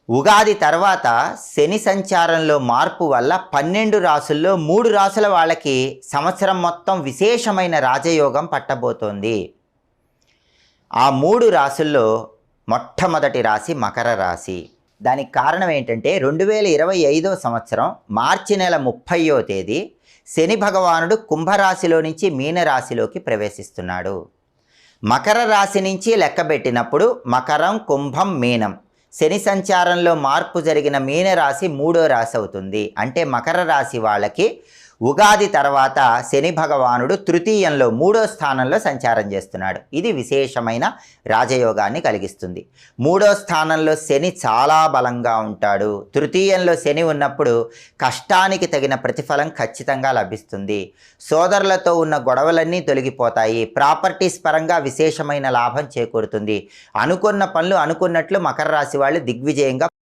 ఉగాది తర్వాత శని సంచారంలో మార్పు వల్ల 12 రాసుల్లో 3 రాసుల వాళ్ళకి సంవత్సరం మొత్తం విశేషమైన రాజయోగం పట్టబోతోంది. ఆ 3 రాసుల్లో మొట్టమొదటి రాశి మకర రాశి. దానికి కారణం ఏంటంటే 2025 సంవత్సరం మార్చి నెల 30వ తేదీ శని భగవానుడు కుంభరాశిలో నుంచి మీనరాశిలోకి ప్రవేశిస్తున్నాడు. మకర రాశి నుంచి లెక్కబెట్టినప్పుడు మకరం, కుంభం, మీనం. శని సంచారంలో మార్పు జరిగిన మీనరాశి 3వ రాశి అవుతుంది. అంటే మకర రాశి వాళ్ళకి ఉగాది తర్వాత శని భగవానుడు తృతీయంలో 3వ స్థానంలో సంచారం చేస్తున్నాడు. ఇది విశేషమైన రాజయోగాన్ని కలిగిస్తుంది. 3వ స్థానంలో శని చాలా బలంగా ఉంటాడు. తృతీయంలో శని ఉన్నప్పుడు కష్టానికి తగిన ప్రతిఫలం ఖచ్చితంగా లభిస్తుంది. సోదరులతో ఉన్న గొడవలన్నీ తొలగిపోతాయి. ప్రాపర్టీస్ పరంగా విశేషమైన లాభం చేకూరుతుంది. అనుకున్న పనులు అనుకున్నట్లు మకర రాశి వాళ్ళు దిగ్విజయంగా